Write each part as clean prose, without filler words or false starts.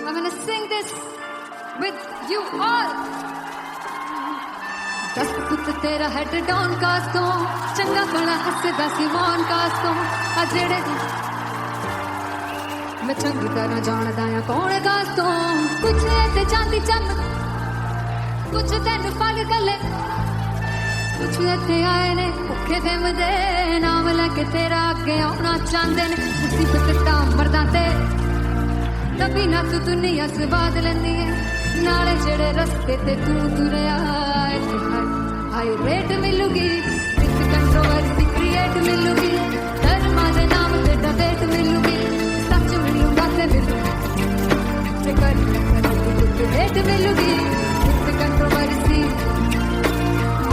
I'm gonna sing this with you all. दस पुत तेरा हेड डाउन कास तो चंगा भला हसदा सी मौन कास तो आ जेड़े मैं चंगी तरह जानदा आ कौन कास तो कुछ ते चांदी चम कुछ तेन फल गले कुछ इत्थे आए ने भुखे फिमदे नाम लैके तेरा अगे आउणा चाहंदे ने मुसीबत ता मरदा ते तभी ना तू दुनिया स्वाद लैंदी है नाले जेड़े रस्ते ते तू तुरया हाई रेट मिलूगी विद कंट्रोवर्सी क्रिएट मिलूगी धर्मा दे नाम ते डिबेट मिलूगी सच मिलूगा ते मिलूगी कर रेट मिलूगी विद कंट्रोवर्सी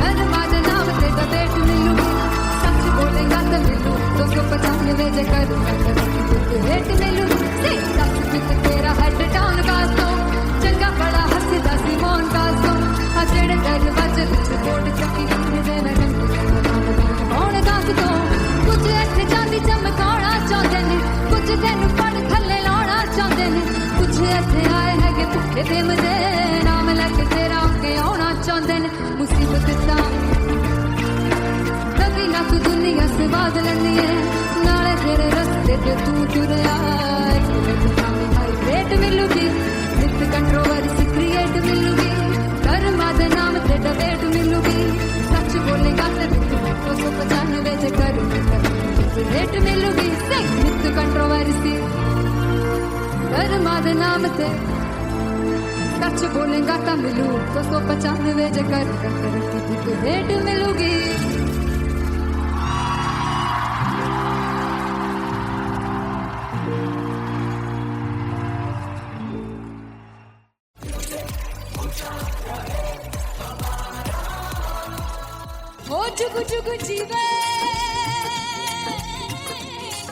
धर्मा दे नाम ते डिबेट मिलूगी सच बोलेगा ते मिलू 295 जे कर रेट मिलूगी सच विद तेरा हेड डाउन का तो चंगा बड़ा हसदा सी मौन का तो आ जेड़े दरवाजे विच कोट चक्की दे मैं कौन गास तो कुछ इत्थे चांदी चमकाना चाहते ने कुछ तेन पड़ थल्ले लाना चाहते ने कुछ इत्थे आए है कि भुखे फिमदे नाम लैके तेरा अगे आउणा चाहते ने मुसीबत ता कभी ना तू दुनिया स्वाद लैंदी है नाले तेरे रस्ते ते तू तुरया रेट मिलूगी विद कंट्रोवर्सी क्रिएट मिलूगी धर्मा दे नाम ते डिबेट मिलूगी सच बोलेगा ते 295 जे कर रेट मिलूगी विद कंट्रोवर्सी धर्मा दे नाम ते सच बोलेगा ता मिलू 295 जे कर रेट मिलूगी जुगु जुगु जीवे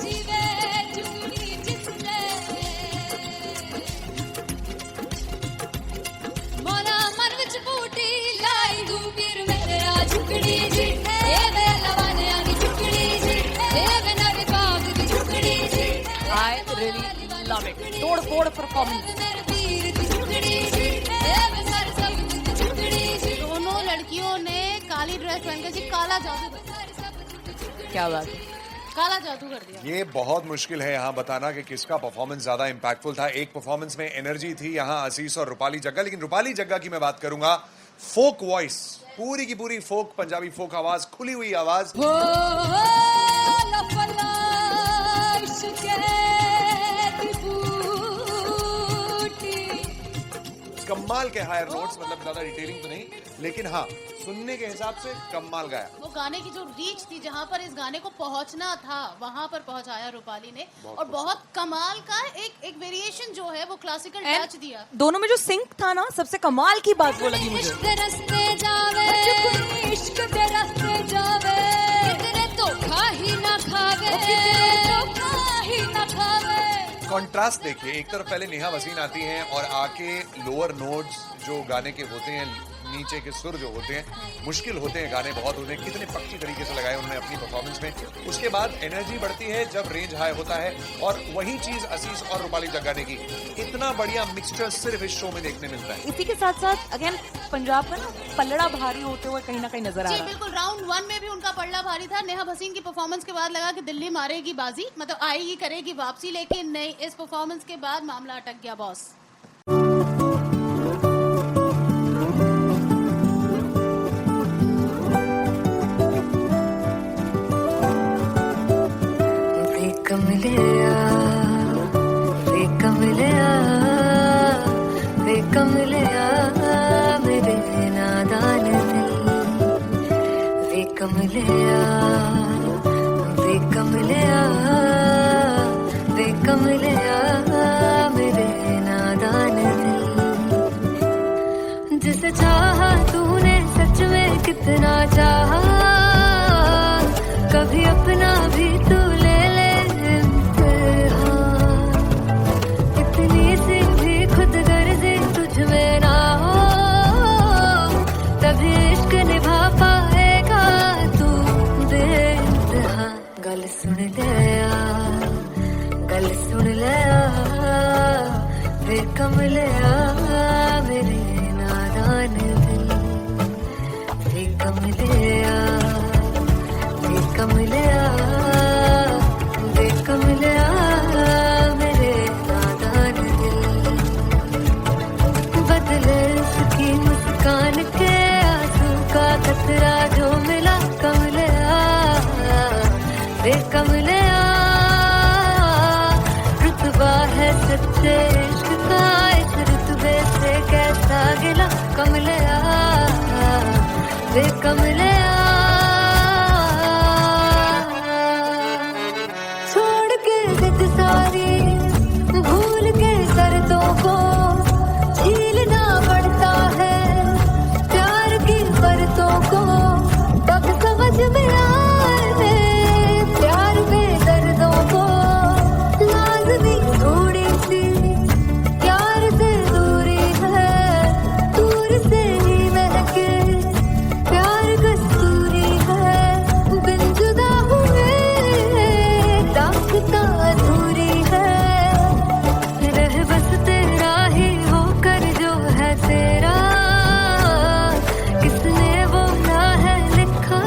जीवे जुगनी जिसले मोरा मन विच बूटी लाई दू पीर मेरे आ झुकड़ी जी ए वे लवाने आनी झुकड़ी जी ए वे नवी बाग दी झुकड़ी जी I really love it. तोड़ फोड़ परफॉर्मेंस मेरे पीर दी झुकड़ी जी ए वे सर सब दी झुकड़ी जी दोनों लड़कियों ने काली ड्रेस पहन के जी काला जादू क्या बात है काला जादू कर दिया। ये बहुत मुश्किल है यहाँ बताना कि किसका परफॉर्मेंस ज्यादा इंपैक्टफुल था। एक परफॉर्मेंस में एनर्जी थी यहाँ असीस और रूपाली जग्गा, लेकिन रूपाली जग्गा की मैं बात करूंगा फोक वॉइस, पूरी की पूरी फोक पंजाबी फोक आवाज, खुली हुई आवाज। कमाल के हायर नोट्स, मतलब ज्यादा डिटेलिंग तो नहीं, लेकिन हाँ सुनने के हिसाब से कमाल गाया। वो गाने की जो रीच थी, जहाँ पर इस गाने को पहुंचना था वहां पर पहुंचाया रूपाली ने, और बहुत कमाल का एक वेरिएशन जो है वो क्लासिकल टच दिया। दोनों में जो सिंक था ना, सबसे कमाल की बात वो लगी मुझे। इश्क दे रस्ते जावे इश्क दे रस्ते जावे कितने धोखा ही ना खावे धोखा ही ना खावे। कॉन्ट्रास्ट देखिए, एक तरफ पहले नेहा वसीन आती हैं और आके लोअर नोट्स जो गाने के होते हैं, नीचे के सुर जो होते हैं, मुश्किल होते हैं, गाने बहुत होते हैं, कितने पक्की तरीके से लगाए उन्होंने अपनी परफॉर्मेंस में। उसके बाद एनर्जी बढ़ती है जब रेंज हाई होता है, और वही चीज असीस और रूपाली जग्गा ने की। इतना बढ़िया मिक्सचर सिर्फ इस शो में देखने मिलता है। इसी के साथ साथ अगेन पंजाब का ना पल्लड़ा भारी होते हुए कहीं ना कहीं नजर आ जी रहा है। बिल्कुल, राउंड 1 में भी उनका पल्ला भारी था। नेहा भसीन की परफॉर्मेंस के बाद लगा कि दिल्ली मारेगी बाजी, मतलब आएगी करेगी वापसी, लेकिन नहीं, इस परफॉर्मेंस के बाद मामला अटक गया बॉस। मेरे नादान दिल कमलिया वे कमलिया मेरे नादान दिल। जिसे चाहा तूने सच में कितना चाहा, कभी अपना भी तू ले ले इम्तिहान। इतनी सी भी खुद गर्जी तुझ में ना हो, तभी इश्क निभा पाएगा तू बेइंतहा। गल सुन ले, गल सुन ले, वे कमलिया मेरे नादान दिल, वे कमलिया, वे कमलिया, वे कमलिया मेरे नादान दिल। बदले उसकी मुस्कान के आंसू का कतरा जो मिला कमलिया, वे कमलिया। रुतबा है सच्चे इश्क का इस रुतबे से कैसा गिला कमलिया, वे कमलिया। छोड़ के जिद सारी भूल के शर्तों को झीलना पड़ता है प्यार की शर्तों को, तब समझ में आए प्यार में दर्दों को। लाज़मी थोड़ी सी प्यार से दूरी है, दूर से ही महके प्यार कस्तूरी है। बिन जुदा हुए दास्तां अधूरी है, रह बस तेरा ही होकर जो है तेरा, किसने वो ना है लिखा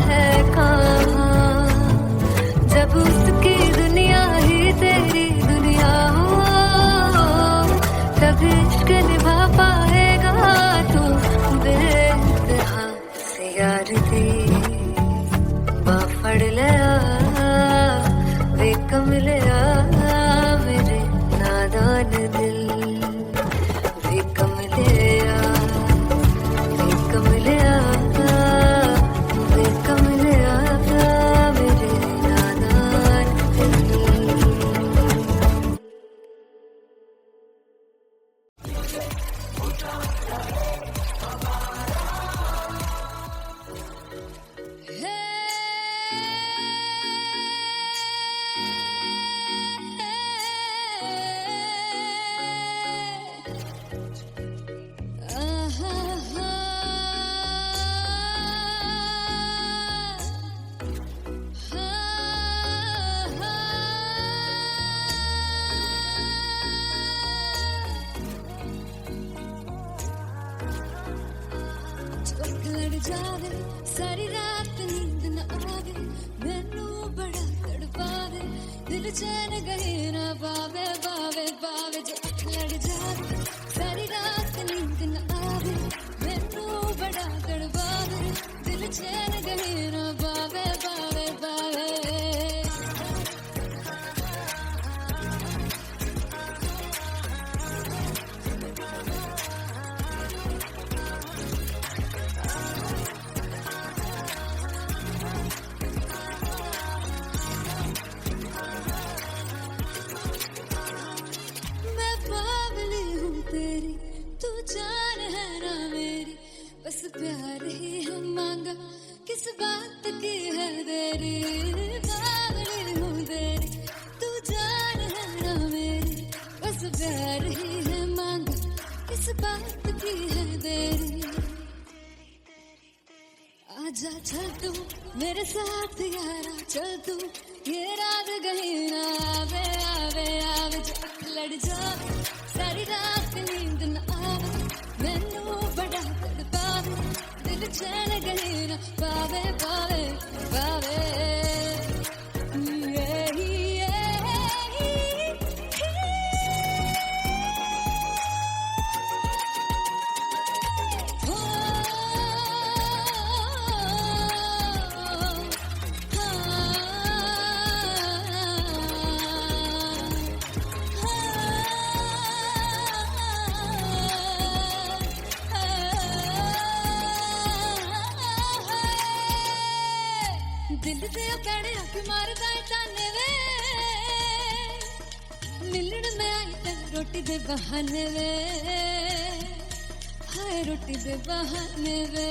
है कहाँ। जब उसकी दुनिया ही तेरी दुनिया हो, तब इश्क निभा पाएगा तू बेइंतहा से यार दी। बाफड़ लिया वे कमलिया मेरे नादान दिल, वे कमलिया, वे कमलिया, वे कमलिया मेरे नादान दिल। लड़ जावे सारी रात नींद न आवे, मैनू बड़ा तड़पावे दिल चैन गहे ना पावे पावे पावे। जो लड़ जावे सारी रात नींद न आवे, मैनू बड़ा तड़पावे दिल चैन गहे ना पावे पावे पावे। मैं बावली हूँ तेरी, तू जान है ना मेरी, बस प्यार ही हम मांगा किस बात की है देरी। बावली हूँ तेरी, तू जान है ना मेरी, बस प्यार ही है मांगा किस बात की है देरी। आजा चल तू मेरे साथ यारा, चल तू ये रात गही ना आवे आवे आवे। जो लड़ जावे सारी रात नींद न आवे, मैनू बड़ा तड़पावे दिल चैन गही ना पावे पावे पावे। दिल से कड़े हक मारदा ताने वे, मिलन में आई तन रोटी दे बहाने वे, हाय रोटी दे बहाने वे।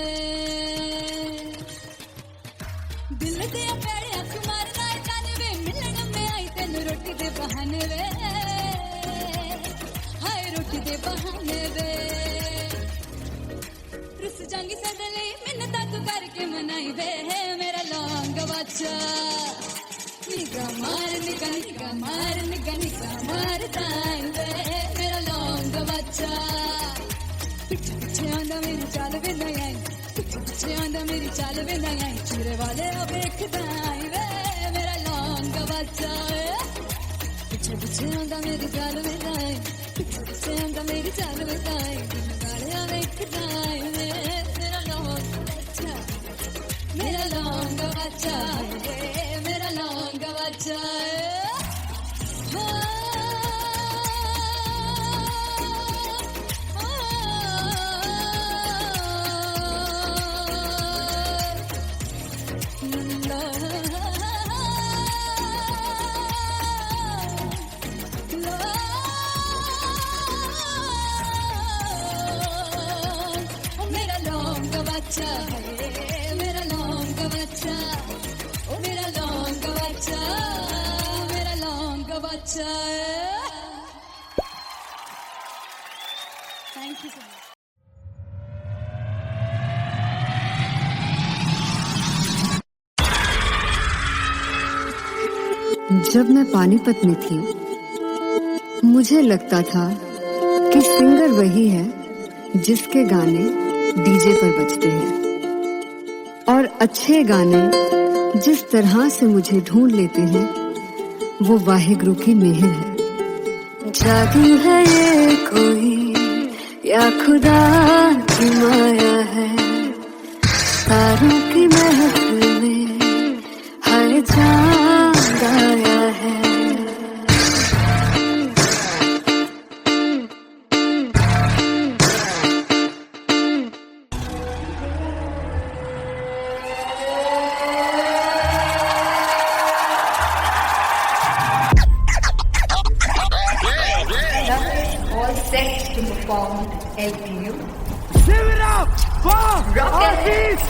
दिल से कड़े हक मारदा ताने वे, मिलन में आई तन रोटी दे बहाने वे, हाय रोटी दे बहाने वे। रुस जांगी सदले मिन्नत तू करके मनाई वे, मेरा लौंग बच्चा निगा मार निगा निगा मार निगा निगा मार ताई वे, मेरा लौंग बच्चा पिछे पिछे आंदा मेरी चाल वे नहीं आई पिछे पिछे आंदा मेरी चाल वे नहीं आई चूरे वाले अब देखदा आई वे मेरा लौंगा बच्चा पिछे पिछे आंदा मेरी चाल वे नहीं आई पिछे पिछे आंदा मेरी चाल वे नहीं आई वाले अब देखदा आई वे मेरा लौंगा बच्चा मेरा लौंगा बच्चा मेरा लौंगा बच्चा मेरा लौंगा बच्चा मेरा लौंगा बच्चा मेरा लौंगा बच्चा मेरा लौंगा बच्चा थैंक यू सो मच जब मैं पानीपत में थी मुझे लगता था कि सिंगर वही है जिसके गाने डीजे पर बजते हैं और अच्छे गाने जिस तरह से मुझे ढूंढ लेते हैं वो वाहिगुरु की मेहर है। जादू है ये कोई या खुदा की माया है तारों की महफिल में हर चांद आया है। All set to perform LPU. Give it up for Artist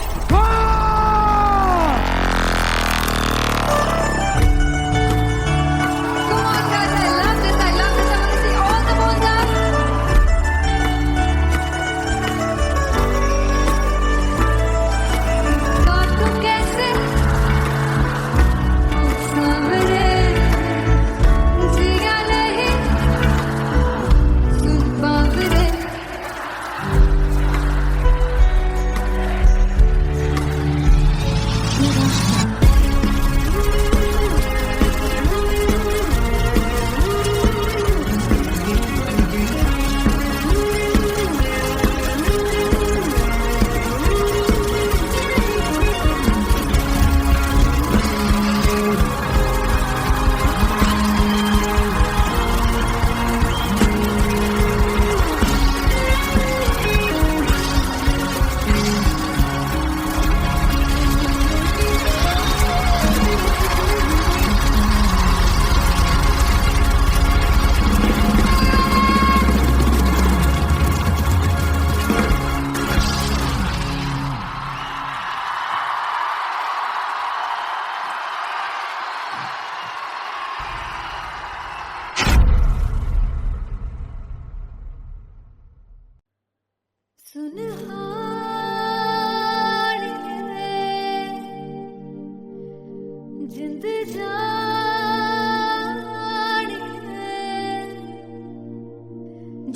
Come on, guys! I love this. I want to see all the bones up. God, tu कैसे सामने जिया नहीं सुन बाबरे सुनहार जिंद जान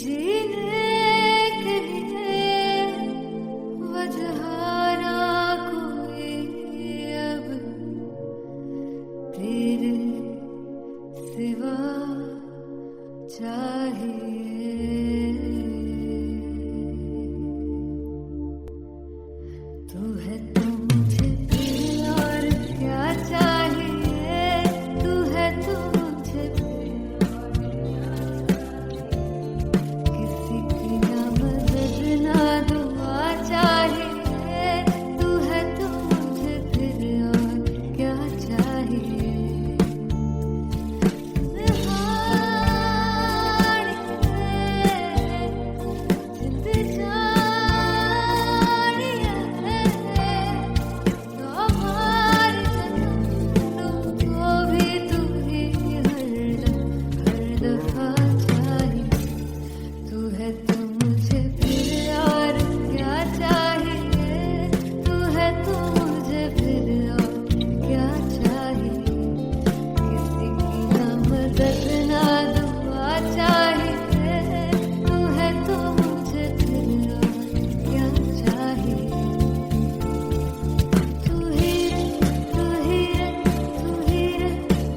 जीने के लिए वजह ना कोई अब तेरे सिवा चाहिए तू है तो मुझे दिल और क्या चाहिए तू है तो मुझे किसी की ना मदद ना दुआ चाहिए तू है तो मुझे फिर और क्या चाहिए हार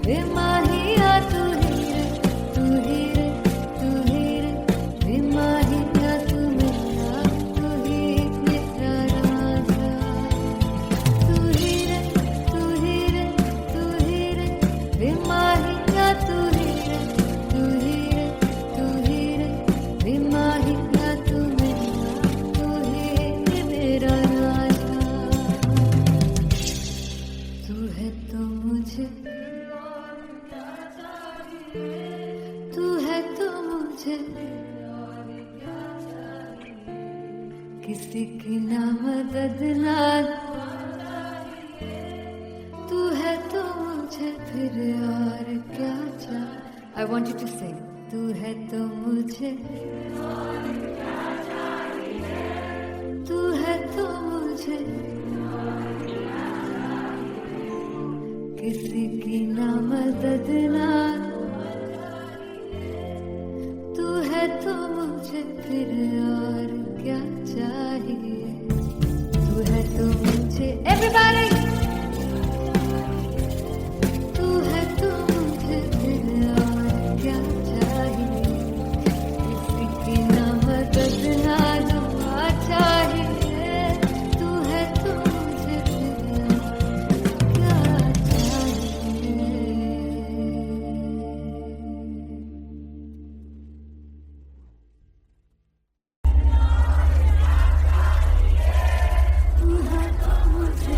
वे माहिया तू ही रे, तू ही रे, तू ही रे, वे माहिया तू मेरा, तू ही मेरा राजा। तू ही रे, तू ही रे, तू ही रे, वे माहिया तू ही रे, तू ही रे, तू ही रे, वे माहिया तू मेरा, तू ही मेरा राजा। तू है तो मुझे, तू है तो मुझे किसी की ना मदद ना, तू है तो मुझे फिर और क्या चाहिए। I want you to sing. तू है तो मुझे, तू है तो मुझे किसी की ना मदद ना, तू है तो मुझे फिर और क्या चाहिए। तू है तो मुझे everybody, तू है तो मुझे फिर और क्या चाहिए। किसी की ना मदद ना दुआ चाहिए, तू है तो मुझे फिर और क्या चाहिए। तू है तो मुझे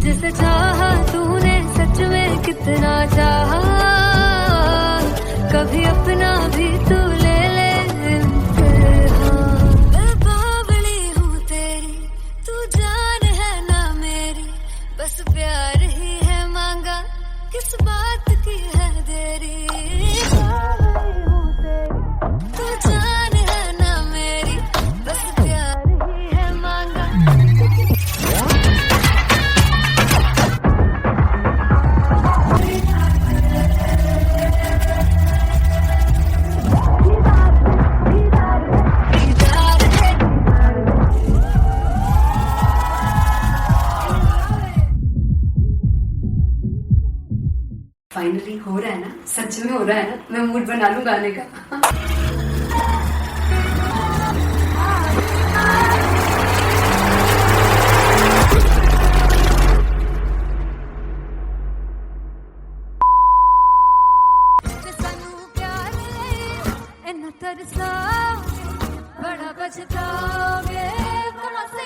जिसे चाहा तूने सच में कितना चाहा, कभी अपना भी तू ले ले इम्तिहान। मैं बावली हूँ तेरी, तू जान है ना मेरी, बस प्यार ही है मांगा, किस बात की है देरी। बावली हूँ तेरी, तू जान है ना मेरी, बस प्यार ही है मांगा। फाइनली हो रहा है ना, सच में हो रहा है ना। मैं मूड बना लूं गाने का। सानू प्यार इन्ना तरसाओगे, बड़ा पछताओगे, कमासे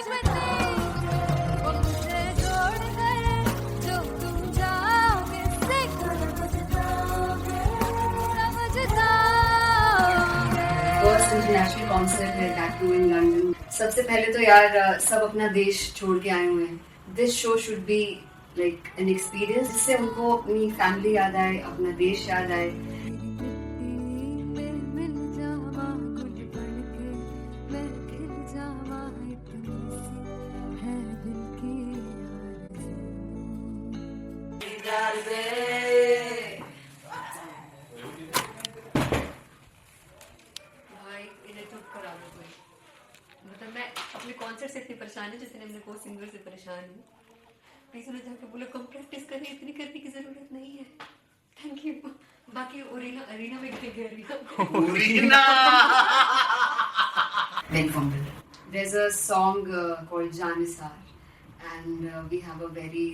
वो मुझे छोड़ गए, जो तुम जाओगे समझताओगे। फर्स्ट इंटरनेशनल कॉन्सर्ट है दैट टू इन लंदन। सबसे पहले तो यार सब अपना देश छोड़ के आए हुए हैं। This show should be like an experience, जिससे उनको अपनी फैमिली याद आए, अपना देश याद आए। मिल जावा गुल बनके, मैं खिल जावा इतनी सी है दिल की भाई इन्हें चुप करा दो कोई। मतलब मैं अपने कॉन्सर्ट से इतनी परेशान हूँ जितने अपने को सिंगर से परेशान हूँ। प्लीज उन्हें जाके बोलो कम प्रैक्टिस करें, इतनी करने की जरूरत नहीं है। Thank you. बाकी अरीना में गए arena Big Fumble. There's a song called Janisar, and we have a very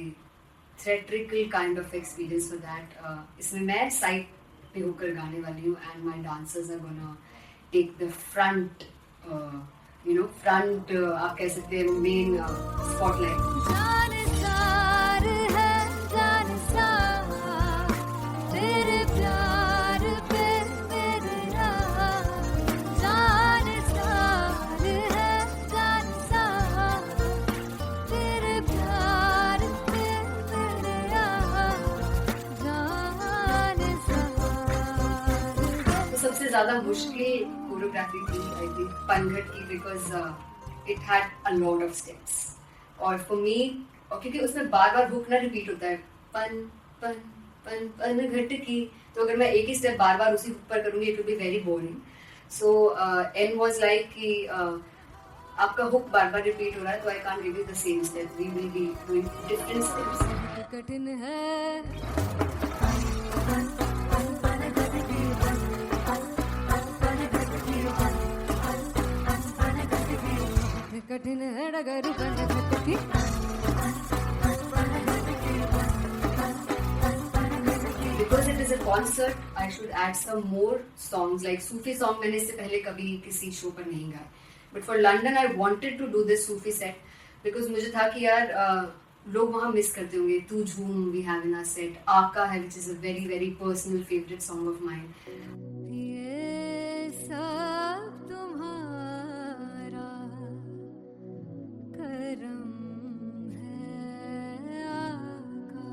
theatrical kind of experience for that. इसमें मैं साइड पे होकर गाने वाली हूँ, and my dancers are gonna take the front, front आप कह सकते हैं main spotlight. जानसार है जानसार, तेरे प्यार पे मेरी राह। जानसार है जानसार, तेरे प्यार पे मेरी राह। जानसार तो सबसे ज्यादा मुश्किल कोरियोग्राफी थी आई थिंक पनघट की, because it had a lot of steps. और फॉर मी, और क्योंकि उसमें बार बार हुक ना रिपीट होता है, पन पन घट की, तो अगर मैं एक ही स्टेप बार बार उसी पर करूंगी it will be very boring. So an was like कि आपका हुक बार बार रिपीट हो रहा है, तो I can't give you the same step, we will be doing different steps. कठिन है कठिन है डगर बन की. Because it is a concert, I should add some more songs. Like Sufi song मैंने इससे पहले कभी किसी शो पर नहीं गाया. But for London, I wanted to do this Sufi set because मुझे था कि यार लोग वहाँ मिस करते होंगे. तू झूम we have in our set. आका है which is a very very personal favorite song of mine. ये सब तुम्हारा करम है आका.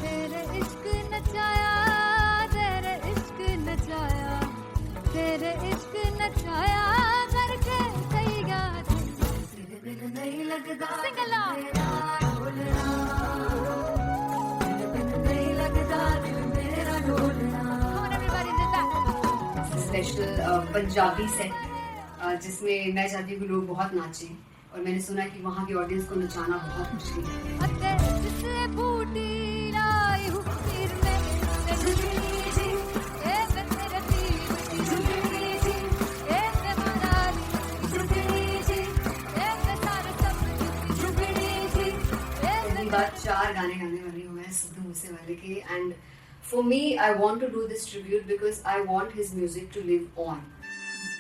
तेरे इश्क नचाया, तेरे इश्क नचाया, तेरे इश्क नचाया करके कहीं गया. तेरे दिल नहीं लगता सिंगला नहीं लगता दिल मेरा ढोलना. Come on everybody, do that. Special Punjabi set जिसमें मैं चाहती हूँ कि लोग बहुत नाचें, और मैंने सुना है कि वहाँ की ऑडियंस को नचाना बहुत मुश्किल है. अते जिससे बूटी लाई हूँ फिर मैं झुकनी जी, ए मैं तेरे पीर झुकनी जी, ए मैं मनाली झुकनी जी, ए मैं सारे सब झुकनी जी, ए पहली बार 4 गाने गाने वाली हूँ मैं सिद्धू मूसेवाले के. And for me I want to do this tribute because I want his music to live on.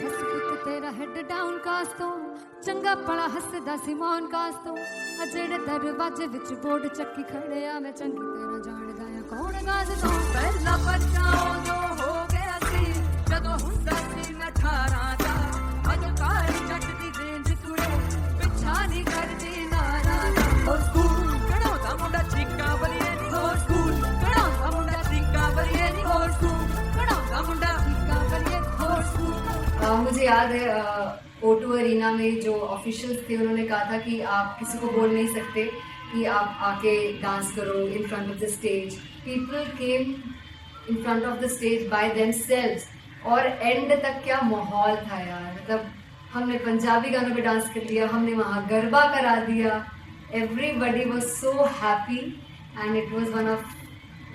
बस पुत तेरा हेड डाउन कास तो चंगा पड़ा हसदा सिमोन कास तो अजड़े दरवाजे विच बोर्ड चक्की खड़े आ मैं चंगी तरह जानदा आ कौन गाज तो पहला बच्चा जो हो गया सी जदों हुंदा सी मैं 18 दा अज कार जट दी रेंज कुड़े पिछा नहीं करदी नारा ओ स्कूल कड़ा दा मुंडा चिक्का बलिए नी हो स्कूल कड़ा दा मुंडा चिक्का बलिए नी हो स्कूल कड़ा दा मुंडा चिक्का बलिए हो स्कूल. मुझे याद है O2 अरीना में जो ऑफिशियल्स थे उन्होंने कहा था कि आप किसी को बोल नहीं सकते कि आप आके डांस करो in front of the stage. People came in front of the stage by themselves, और एंड तक क्या माहौल था यार. मतलब हमने पंजाबी गानों पे डांस कर लिया, हमने वहाँ गरबा करा दिया. Everybody was so happy and it was one of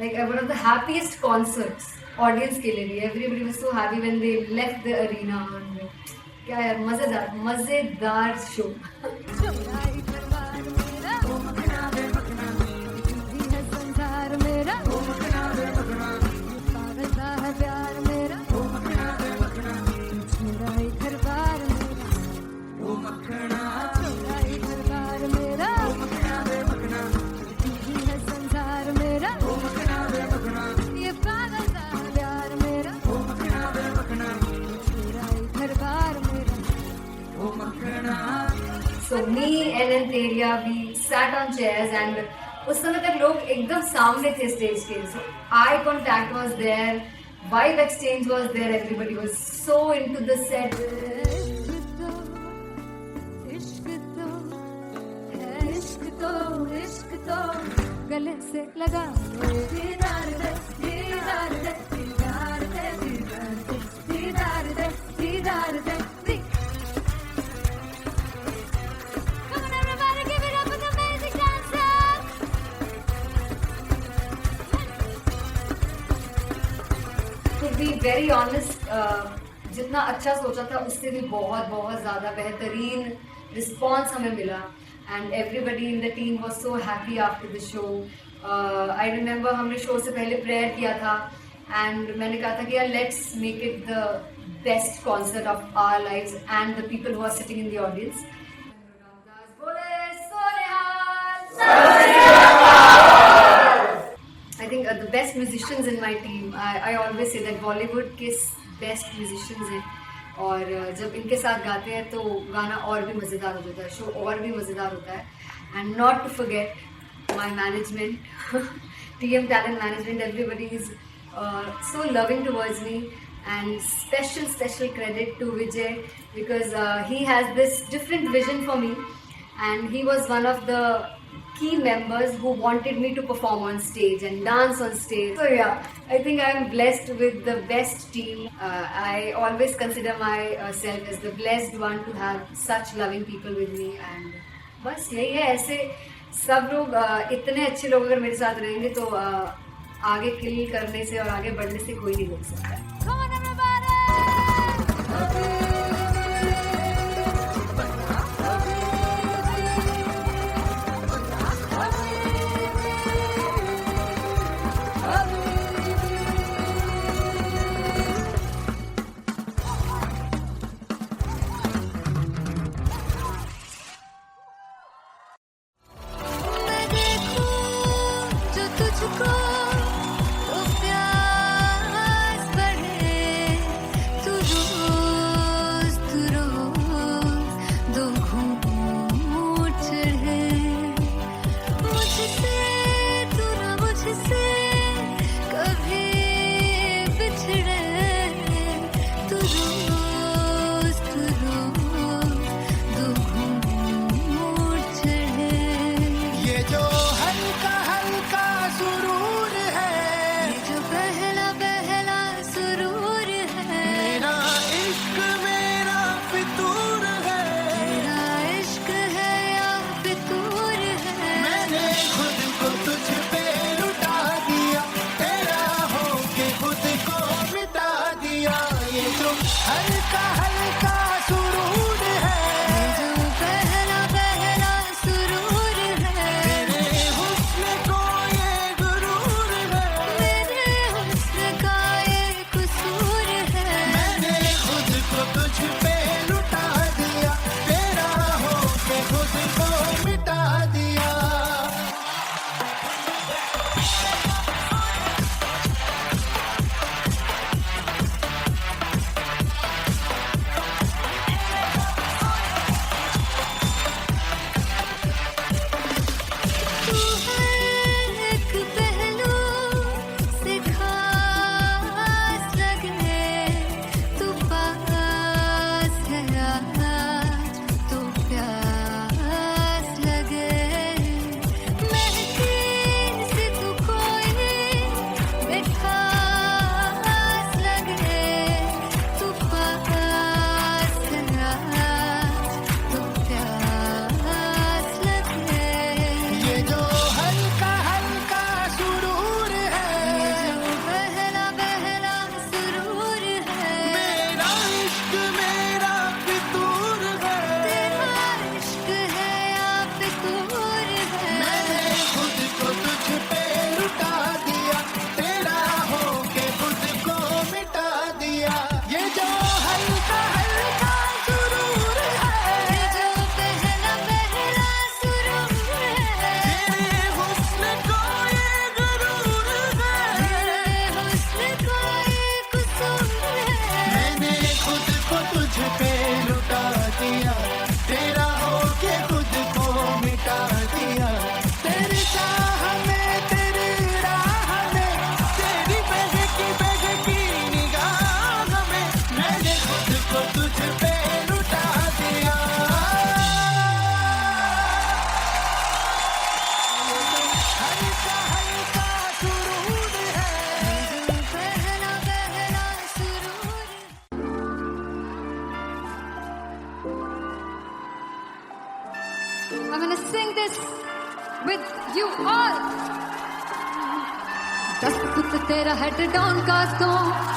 the happiest concerts audience के लिए भी. Everybody was so happy when they left the arena. क्या यार मजेदार शो. चुराई करवार मेरा ओ मखना बे मखना भी है संसार मेरा ओ मखना बे मखना पागलता है प्यार मेरा ओ मखना बे मखना चुराई करवार मेरा ओ मखना चुराई करवार मेरा ओ मखना बे मखना भी है संसार मेरा ओ मखना बे मखना ये पागलता है प्यार मेरा ओ मखना बे मखना चुराई करवार मेरा. So me and Anteria, we sat on chairs and उस समय तक लोग एकदम सामने थे स्टेज के. So eye contact was there, vibe exchange was there, everybody was so into the set. इश्क तो गले से लगा दीदार दे दीदार दे दीदार दे दीदार दे दीदार दे. Come on everybody, give it up for the amazing dancers. To be very honest, जितना अच्छा सोचा था उससे भी बहुत बहुत ज़्यादा बेहतरीन रिस्पॉन्स हमें मिला. And everybody in the team was so happy after the show. I remember हमने शो से पहले प्रेयर किया था and मैंने कहा था कि यार let's make it the best concert of our lives and the people who are sitting in the audience. I think the best musicians in my team. I always say that Bollywood के best musicians हैं. और जब इनके साथ गाते हैं तो गाना और भी मज़ेदार हो जाता है, शो और भी मज़ेदार होता है. And not to forget my management, TM talent management. Everybody is so loving towards me And special credit to Vijay because he has this different vision for me, and he was one of the key members who wanted me to perform on stage and dance on stage. So yeah, I think I am blessed with the best team. I always consider myself as the blessed one to have such loving people with me, and बस यही है. ऐसे सब लोग इतने अच्छे लोग अगर मेरे साथ रहेंगे तो आगे किल करने से और आगे बढ़ने से कोई नहीं रोक सकता. Come on, everybody! I'm gonna sing this with you all. दस पुत तेरा हेड डाउन कास तो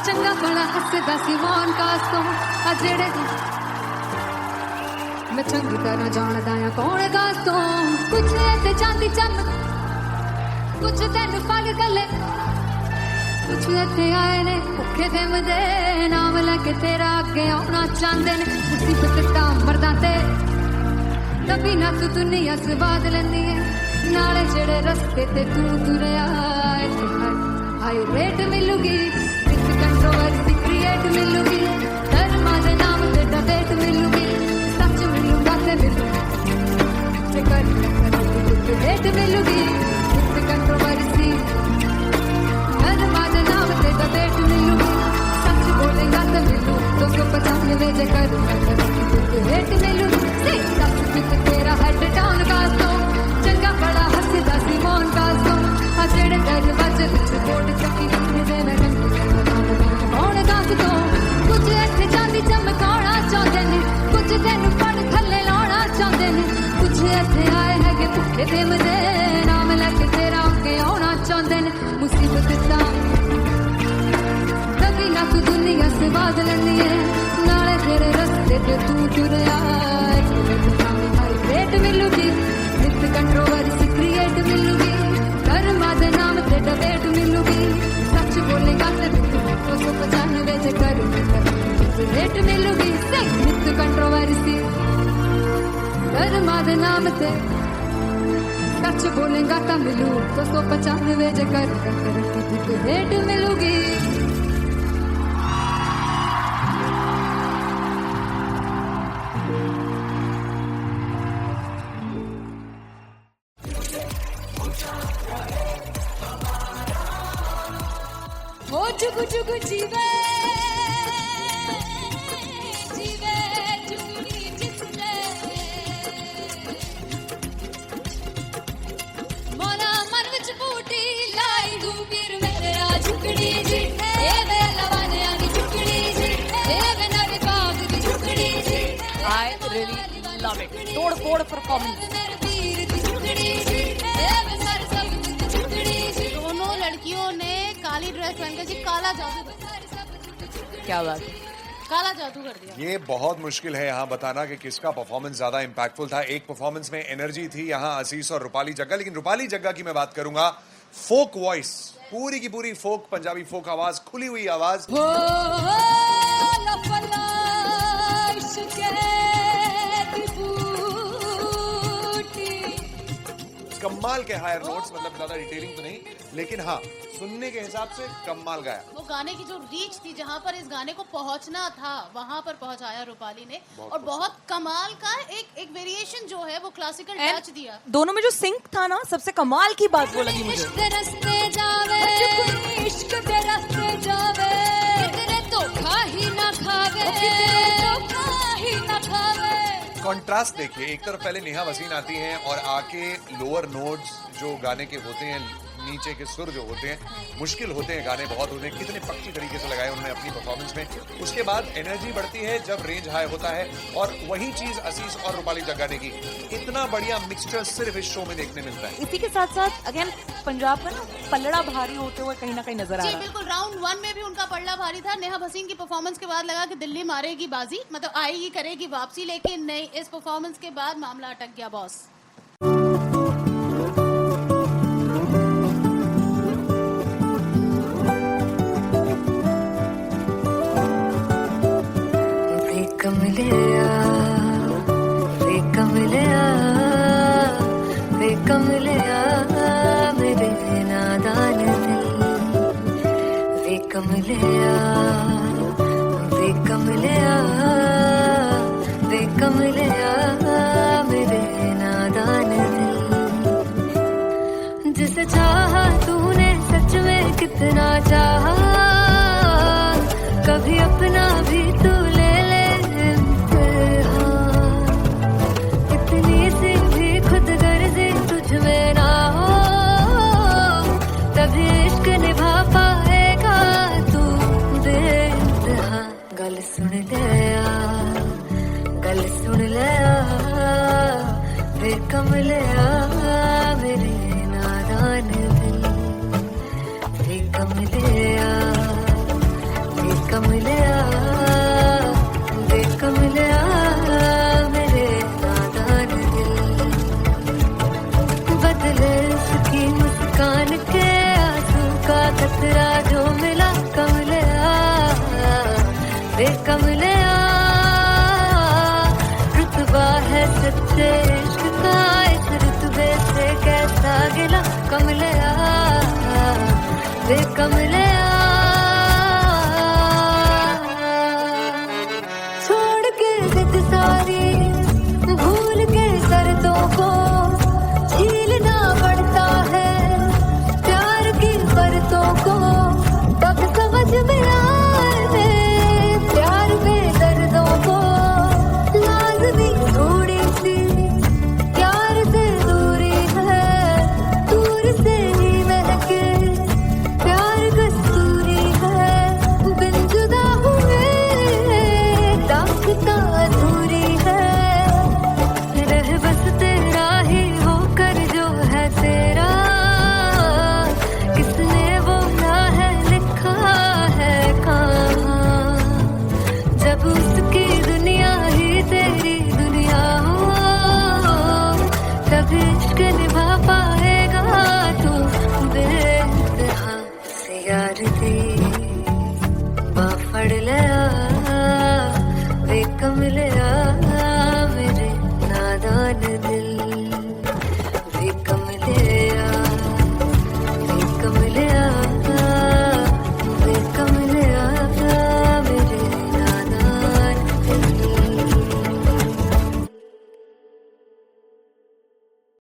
चंगा भला हसदा सी मौन कास तो आ जेड़े मैं चंगी तरह जानदा आ कौन कास तो कुछ ते चांदी चमक कुछ तेन फल गले कुछ इत्थे आए ने भुखे देमदे नाम लैके तेरा अगे आउणा चाहंदे ने मुसीबत दा मरदा ते तभी ना तू दुनिया स्वाद लेंदी है नाले जेड़े रस्ते ते तू तुरया हाई रेट मिलूगी विद कंट्रोवर्सी क्रिएट मिलूगी धर्मा दे नाम ते डिबेट मिलूगी सच मिलूगा ते मिलूगी कर रेट मिलूगी विद कंट्रोवर्सी धर्मा दे नाम ते डिबेट मिलूगी सच बोले कर हेट मिलूगी से दस पिक तेरा हेड डाउन का सो चंगा बड़ा हंसदा सी मौन का सो आ जेड़े दरवाजे विच बोर्ड चक्की लिखदे मैं कौन दस तो कुछ इत्थे चांदी चमकाउणा चाहुंदे ने कुछ तैनूं पड़ थल्ले लाउणा चाहुंदे ने कुछ इत्थे आए हैगे भुखे देमदे नाम लैके तेरा अग्गे आउणा चाहुंदे ने मुसीबत तां तू दुनिया से बाज लेनी है नाले तेरे रस्ते पे तू तुरया रेट मिलूगी विद कंट्रोवर्सी क्रिएट मिलूगी कर्मा दे नाम ते डिबेट मिलूगी सच बोलेगा ते 295 जे कर रेट मिलूगी से विद कंट्रोवर्सी कर्मा दे नाम ते सच बोलेगा ता मिलू 295 जे कर रेट मिलूगी हो जुगु जुगु जीवे जीवे जुगनी जिसने मोला मन विच बूटी लाई दू पीर मेरे आ झुकड़ी जी ए वे लवाने आनी झुकड़ी जी ए वे नवे बाग दी झुकड़ी जी I really love it. तोड़ फोड़ performance. मेरे पीर दी झुकड़ी जी ए वे सर सब दी झुकड़ी जी दोनों लड़कियों ने काली ड्रेस पहनकर जी काला जादू क्या बात है। काला जादू कर दिया। ये बहुत मुश्किल है यहाँ बताना कि किसका परफॉर्मेंस ज्यादा इंपैक्टफुल था। एक परफॉर्मेंस में एनर्जी थी यहाँ असीस और रूपाली जग्गा, लेकिन रूपाली जग्गा की मैं बात करूंगा फोक वॉइस, पूरी की पूरी फोक पंजाबी फोक आवाज, खुली हुई आवाज। हो लफला इश्क़े दी बूटी कमाल के हायर नोट्स, मतलब ज्यादा डिटेलिंग तो नहीं, लेकिन हाँ सुनने के हिसाब से कमाल गाया। वो गाने की जो रीच थी, जहाँ पर इस गाने को पहुंचना था वहां पर पहुंचाया रूपाली ने, और बहुत कमाल का एक वेरिएशन जो है वो क्लासिकल टच दिया। दोनों में जो सिंक था ना, सबसे कमाल की बात वो लगी मुझे। इश्क दे रस्ते जावे इश्क दे रस्ते जावे कितने धोखा ही ना खावे धोखा ही ना खावे। कॉन्ट्रास्ट देखिए, एक तरफ पहले नेहा वसीन आती हैं और आके लोअर नोट्स जो गाने के होते हैं, नीचे के सुर जो होते हैं, मुश्किल होते हैं, गाने बहुत होते हैं, कितने पक्की तरीके से लगाए उन्होंने अपनी परफॉर्मेंस में। उसके बाद एनर्जी बढ़ती है जब रेंज हाई होता है, और वही चीज असीस और रूपाली जग्गा ने की। इतना बढ़िया मिक्सचर सिर्फ इस शो में देखने मिलता है। इसी के साथ साथ अगेन पंजाब का ना पल्लड़ा भारी होते हुए कहीं ना कहीं नजर आ जी रहा है। बिल्कुल, राउंड 1 में भी उनका पल्ला भारी था। नेहा भसीन की परफॉर्मेंस के बाद लगा कि दिल्ली मारेगी बाजी, मतलब आएगी करेगी वापसी, लेकिन नहीं, इस परफॉर्मेंस के बाद मामला अटक गया बॉस। मेरे नादान दिल वे कमलिया मेरे नादान दिल। जिसे चाहा तूने सच में कितना चाहा, कभी अपना भी तू ले ले इम्तिहान। इतनी सी भी खुद गर्जी तुझ में ना हो, तभी इश्क निभा पाएगा तू बेइंतहा। गल सुन लिया वे कमलिया मेरे नादान दिल वे कमलिया मेरे नादान दिल। बदले उसकी मुस्कान के आंसू का कतरा जो मिला कमलिया वे कमलिया। रुतबा है सच्चे इश्क का इस रुतबे से कैसा गिला कमलिया वे कमलिया। भूल के शर्तों को झीलना पड़ता है, प्यार की शर्तों को कब समझ में आए। प्यार में दर्दों को अधूरी